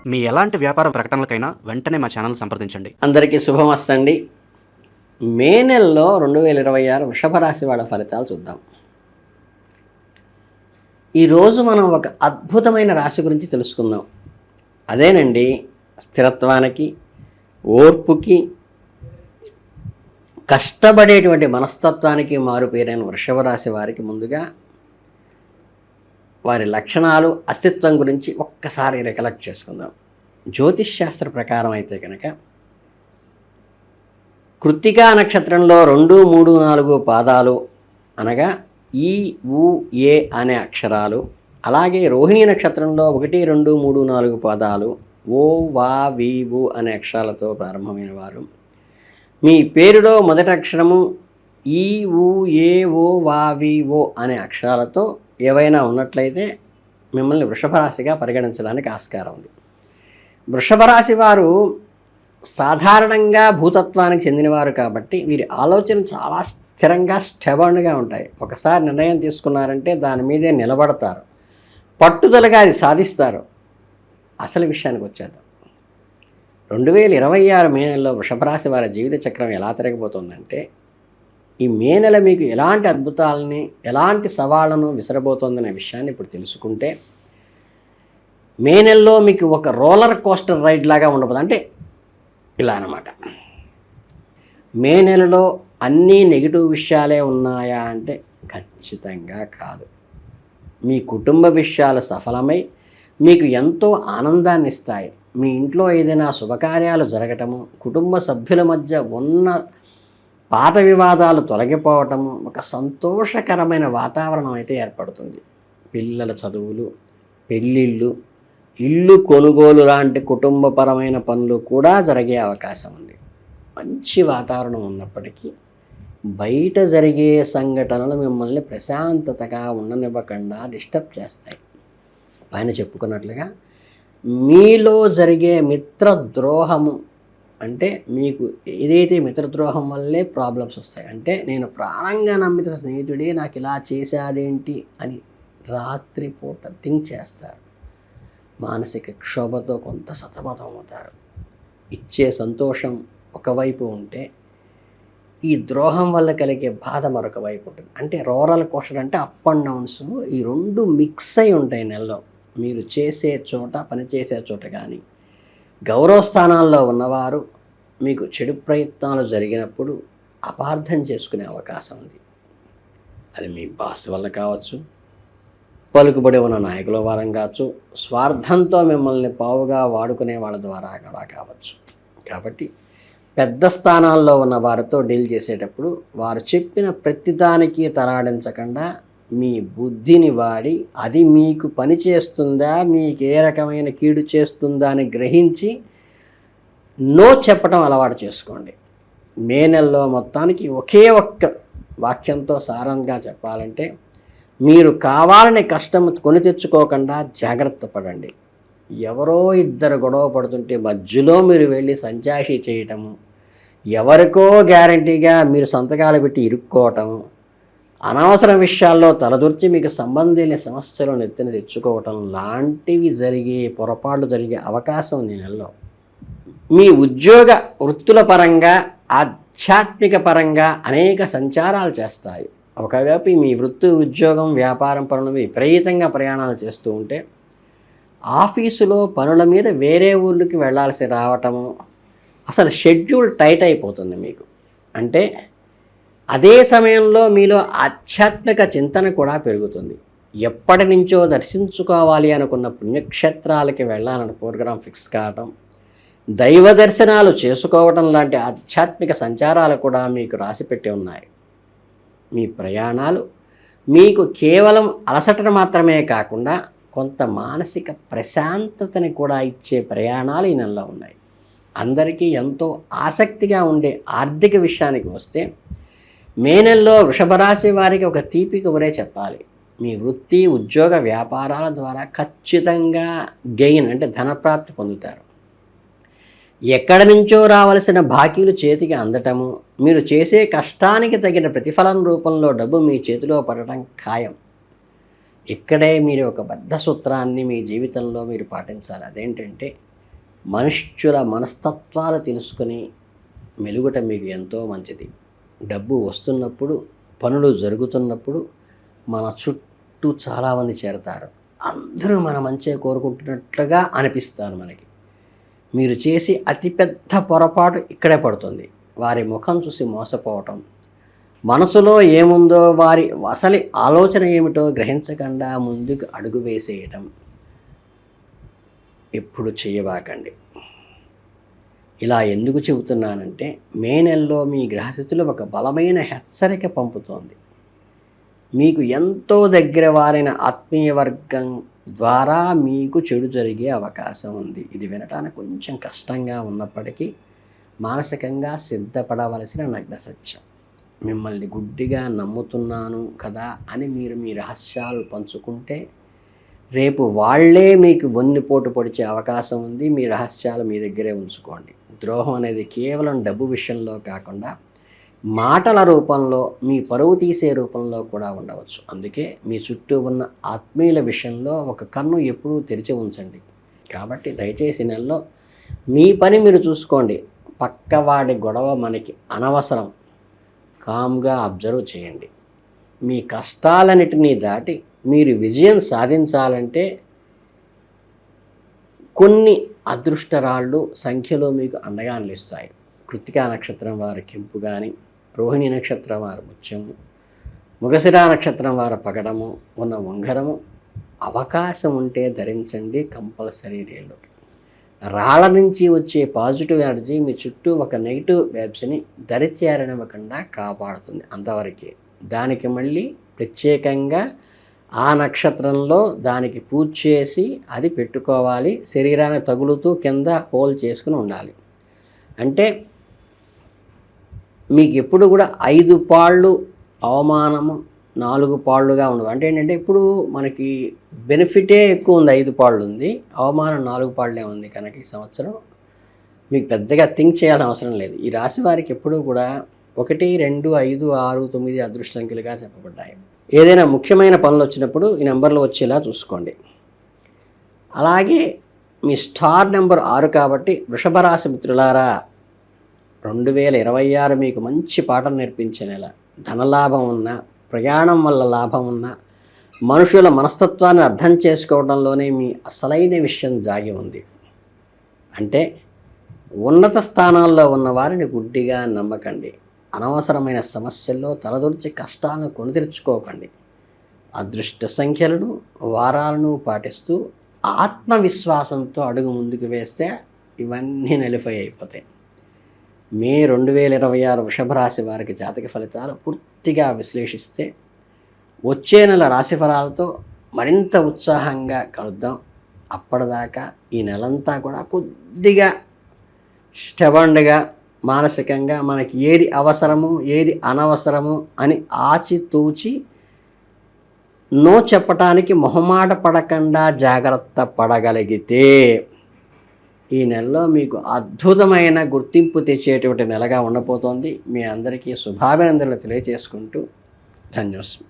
మీ ఎలాంటి వ్యాపార ప్రకటనలకైనా వెంటనే మా ఛానల్ సంప్రదించండి. అందరికీ శుభమస్తండి. మే నెలలో 2026 వృషభ రాశి వాళ్ళ ఫలితాలు చూద్దాం. ఈరోజు మనం ఒక అద్భుతమైన రాశి గురించి తెలుసుకుందాం. అదేనండి, స్థిరత్వానికి, ఓర్పుకి, కష్టపడేటువంటి మనస్తత్వానికి మారుపేరైన వృషభ రాశి వారికి ముందుగా వారి లక్షణాలు, అస్తిత్వం గురించి ఒక్కసారి రికలెక్ట్ చేసుకుందాం. జ్యోతిష్ శాస్త్ర ప్రకారం అయితే కనుక కృత్తికా నక్షత్రంలో 2, 3, 4 పాదాలు అనగా ఈ, ఉ, ఏ అనే అక్షరాలు, అలాగే రోహిణీ నక్షత్రంలో 1, 2, 3, 4 పాదాలు ఓ, వా, వి, వు అనే అక్షరాలతో ప్రారంభమైన వారు, మీ పేరులో మొదటి అక్షరము ఈ, ఉ, ఏ, ఓ, వా, వి, ఓ అనే అక్షరాలతో ఏవైనా ఉన్నట్లయితే మిమ్మల్ని వృషభ రాశిగా పరిగణించడానికి ఆస్కారం ఉంది. వృషభ రాశి వారు సాధారణంగా భూతత్వానికి చెందినవారు కాబట్టి వీరి ఆలోచన చాలా స్థిరంగా, స్టెబర్న్గా ఉంటాయి. ఒకసారి నిర్ణయం తీసుకున్నారంటే దాని మీదే నిలబడతారు, పట్టుదలగా అది సాధిస్తారు. అసలు విషయానికి వచ్చేద్దాం. 2026 మే నెలలో వృషభ రాశి వారి జీవిత చక్రం ఎలా తిరగబోతోందంటే, ఈ మే నెల మీకు ఎలాంటి అద్భుతాలని, ఎలాంటి సవాళ్లను విసరబోతోందనే విషయాన్ని ఇప్పుడు తెలుసుకుంటే, మే నెలలో మీకు ఒక రోలర్ కోస్టర్ రైడ్ లాగా ఉండబోతుంది. అంటే ఇలా అన్నమాట. మే నెలలో అన్నీ నెగిటివ్ విషయాలే ఉన్నాయా అంటే ఖచ్చితంగా కాదు. మీ కుటుంబ విషయాలు సఫలమై మీకు ఎంతో ఆనందాన్ని ఇస్తాయి. మీ ఇంట్లో ఏదైనా శుభకార్యాలు జరగటము, కుటుంబ సభ్యుల మధ్య ఉన్న పాత వివాదాలు తొలగిపోవటము, ఒక సంతోషకరమైన వాతావరణం అయితే ఏర్పడుతుంది. పిల్లల చదువులు, పెళ్ళిళ్ళు, ఇల్లు కొనుగోలు లాంటి కుటుంబపరమైన పనులు కూడా జరిగే అవకాశం ఉంది. మంచి వాతావరణం ఉన్నప్పటికీ బయట జరిగే సంఘటనలు మిమ్మల్ని ప్రశాంతతగా ఉండనివ్వకుండా డిస్టర్బ్ చేస్తాయి. పైన చెప్పుకున్నట్లుగా మీలో జరిగే మిత్రద్రోహము, అంటే మీకు ఏదైతే మిత్రద్రోహం వల్లే ప్రాబ్లమ్స్ వస్తాయి. అంటే నేను ప్రాణంగా నమ్మిన స్నేహితుడే నాకు ఇలా చేశాడేంటి అని రాత్రిపూట థింక్ చేస్తారు. మానసిక క్షోభతో కొంత సతమతం అవుతారు. ఇచ్చే సంతోషం ఒకవైపు ఉంటే ఈ ద్రోహం వల్ల కలిగే బాధ మరొక వైపు ఉంటుంది. అంటే రోరల్ కోస్టర్ అంటే అప్ అండ్ డౌన్స్, ఈ రెండు మిక్స్ అయి ఉంటాయి నెలలో. మీరు చేసే చోట, పనిచేసే చోట కానీ, గౌరవ స్థానాల్లో ఉన్నవారు మీకు చెడు ప్రయత్నాలు జరిగినప్పుడు అపార్థం చేసుకునే అవకాశం ఉంది. అది మీ బాస్ వల్ల కావచ్చు, పలుకుబడి ఉన్న నాయకుల వారం కావచ్చు, స్వార్థంతో మిమ్మల్ని పావుగా వాడుకునే వాళ్ళ ద్వారా కూడా కావచ్చు. కాబట్టి పెద్ద స్థానాల్లో ఉన్న వారితో డీల్ చేసేటప్పుడు వారు చెప్పిన ప్రతిదానికి తలాడించకుండా మీ బుద్ధిని వాడి అది మీకు పని చేస్తుందా, మీకు ఏ రకమైన కీడు చేస్తుందా అని గ్రహించి నో చెప్పడం అలవాటు చేసుకోండి. మే నెలలో మొత్తానికి ఒకే ఒక్క వాక్యంతో సారంగా చెప్పాలంటే, మీరు కావాలని కష్టం కొని తెచ్చుకోకుండా జాగ్రత్త పడండి. ఎవరో ఇద్దరు గొడవ పడుతుంటే మధ్యలో మీరు వెళ్ళి సంచాషి చేయటము, ఎవరికో గ్యారంటీగా మీరు సంతకాలు పెట్టి ఇరుక్కోవటము, అనవసర విషయాల్లో తలదూర్చి మీకు సంబంధించిన సమస్యలు నెత్తిన తెచ్చుకోవటం లాంటివి పొరపాట్లు జరిగే అవకాశం ఉంది నెలలో. మీ ఉద్యోగ వృత్తుల పరంగా, ఆధ్యాత్మిక పరంగా అనేక సంచారాలు చేస్తాయి. ఒకవైపు మీ వృత్తి, ఉద్యోగం, వ్యాపారం పనులు విపరీతంగా ప్రయాణాలు చేస్తూ ఉంటే ఆఫీసులో పనుల మీద వేరే ఊళ్ళకి వెళ్ళాల్సి రావటము, అసలు షెడ్యూల్ టైట్ అయిపోతుంది మీకు. అంటే అదే సమయంలో మీలో ఆధ్యాత్మిక చింతన కూడా పెరుగుతుంది. ఎప్పటి నుంచో దర్శించుకోవాలి అనుకున్న పుణ్యక్షేత్రాలకి వెళ్ళాలని ప్రోగ్రాం ఫిక్స్ కావటం, దైవ దర్శనాలు చేసుకోవటం లాంటి ఆధ్యాత్మిక సంచారాలు కూడా మీకు రాసిపెట్టి ఉన్నాయి. మీ ప్రయాణాలు మీకు కేవలం అలసటను మాత్రమే కాకుండా కొంత మానసిక ప్రశాంతతని కూడా ఇచ్చే ప్రయాణాలు ఈ నెలలో ఉన్నాయి. అందరికీ ఎంతో ఆసక్తిగా ఉండే ఆర్థిక విషయానికి వస్తే, మే నెలలో వృషభ రాశి వారికి ఒక తీపి కబురే చెప్పాలి. మీ వృత్తి, ఉద్యోగ, వ్యాపారాల ద్వారా ఖచ్చితంగా గెయిన్ అంటే ధనప్రాప్తి పొందుతారు. ఎక్కడి నుంచో రావలసిన బాకీలు చేతికి అందటము, మీరు చేసే కష్టానికి తగిన ప్రతిఫలం రూపంలో డబ్బు మీ చేతిలో పడటం ఖాయం. ఇక్కడే మీరు ఒక బద్ధ సూత్రాన్ని మీ జీవితంలో మీరు పాటించాలి. అదేంటంటే, మనుష్యుల మనస్తత్వాలు తెలుసుకొని మెలుగుట మీకు ఎంతో మంచిది. డబ్బు వస్తున్నప్పుడు, పనులు జరుగుతున్నప్పుడు మన చుట్టూ చాలామంది చేరతారు. అందరూ మన మంచిగా కోరుకుంటున్నట్లుగా అనిపిస్తారు మనకి. మీరు చేసి అతిపెద్ద పొరపాటు ఇక్కడే పడుతుంది. వారి ముఖం చూసి మోసపోవటం, మనసులో ఏముందో వారి అసలు ఆలోచన ఏమిటో గ్రహించకుండా ముందుకు అడుగు వేసేయటం ఎప్పుడు చేయబాకండి. ఇలా ఎందుకు చెబుతున్నానంటే, మే నెలలో మీ గ్రహస్థితిలో ఒక బలమైన హెచ్చరిక పంపుతోంది. మీకు ఎంతో దగ్గర వారైన ఆత్మీయ వర్గం ద్వారా మీకు చెడు జరిగే అవకాశం ఉంది. ఇది వినటానికి కొంచెం కష్టంగా ఉన్నప్పటికీ మానసికంగా సిద్ధపడవలసిన నగ్న సత్యం. మిమ్మల్ని గుడ్డిగా నమ్ముతున్నాను కదా అని మీరు మీ రహస్యాలు పంచుకుంటే రేపు వాళ్ళే మీకు వెన్నుపోటు పొడిచే అవకాశం ఉంది. మీ రహస్యాలు మీ దగ్గరే ఉంచుకోండి. ద్రోహం అనేది కేవలం డబ్బు విషయంలో కాకుండా మాటల రూపంలో, మీ పరువు తీసే రూపంలో కూడా ఉండవచ్చు. అందుకే మీ చుట్టూ ఉన్న ఆత్మీయుల విషయంలో ఒక కన్ను ఎప్పుడూ తెరిచి ఉంచండి. కాబట్టి దయచేసి నెలలో మీ పని మీరు చూసుకోండి. పక్కవాడి గొడవ మనకి అనవసరం. కామ్గా అబ్జర్వ్ చేయండి. మీ కష్టాలన్నిటినీ దాటి మీరు విజయం సాధించాలంటే కొన్ని అదృష్టరాళ్ళు సంఖ్యలో మీకు అండగా నిలుస్తాయి. కృత్తికా నక్షత్రం వారి కెంపు కానీ, రోహిణి నక్షత్రం వారి ముత్యము, మృగశిరా నక్షత్రం వారి పగడము ఉన్న ఉంగరము అవకాశం ఉంటే ధరించండి. కంపల్సరీ రేళ్ళు. రాళ్ళ నుంచి వచ్చే పాజిటివ్ ఎనర్జీ మీ చుట్టూ ఒక నెగిటివ్ వైబ్స్ని దరిచేరనివ్వకుండా కాపాడుతుంది. అంతవరకే. దానికి మళ్ళీ ప్రత్యేకంగా ఆ నక్షత్రంలో దానికి పూజ చేసి అది పెట్టుకోవాలి. శరీరానికి తగులుతూ కింద హోల్ చేసుకుని ఉండాలి. అంటే మీకు ఎప్పుడు కూడా 5 పాళ్ళు అవమానము, 4 పాళ్ళుగా ఉండవు. అంటే ఏంటంటే ఇప్పుడు మనకి బెనిఫిటే ఎక్కువ ఉంది, 5 పాళ్ళు ఉంది, అవమానం 4 పాళ్ళే ఉంది. కనుక ఈ సంవత్సరం మీకు పెద్దగా థింక్ చేయాల్సిన అవసరం లేదు. ఈ రాశి వారికి ఎప్పుడూ కూడా 1, 2, 5, 6, 9 అదృష్ట సంఖ్యలుగా చెప్పబడ్డాయి. ఏదైనా ముఖ్యమైన పనులు వచ్చినప్పుడు ఈ నెంబర్లు వచ్చేలా చూసుకోండి. అలాగే మీ స్టార్ నెంబర్ 6 కాబట్టి వృషభ రాశి మిత్రులారా, 2026 మీకు మంచి పాఠం నేర్పించే నెల. ధనలాభం ఉన్నా, ప్రయాణం వల్ల లాభం ఉన్నా, మనుషుల మనస్తత్వాన్ని అర్థం చేసుకోవడంలోనే మీ అసలైన విషయం దాగి ఉంది. అంటే ఉన్నత స్థానాల్లో ఉన్న వారిని గుడ్డిగా నమ్మకండి. అనవసరమైన సమస్యల్లో తలదొర్చి కష్టాలను కొని తెచ్చుకోకండి. అదృష్ట సంఖ్యలను, వారాలను పాటిస్తూ ఆత్మవిశ్వాసంతో అడుగు ముందుకు వేస్తే ఇవన్నీ నలిఫై అయిపోతాయి. మే 2026 వృషభ రాశి వారికి జాతక ఫలితాలు పూర్తిగా విశ్లేషిస్తే వచ్చే నెల రాశి ఫలాలతో మరింత ఉత్సాహంగా కలుద్దాం. అప్పటిదాకా ఈ నెలంతా కూడా కొద్దిగా స్టెబండ్గా, మానసికంగా మనకి ఏది అవసరము, ఏది అనవసరము అని ఆచితూచి నో చెప్పటానికి మొహమాట పడకుండా జాగ్రత్త పడగలిగితే ఈ నెలలో మీకు అద్భుతమైన గుర్తింపు తెచ్చేటువంటి నెలగా ఉండబోతోంది. మీ అందరికీ శుభాభినందనలు తెలియజేసుకుంటూ ధన్యోస్మి.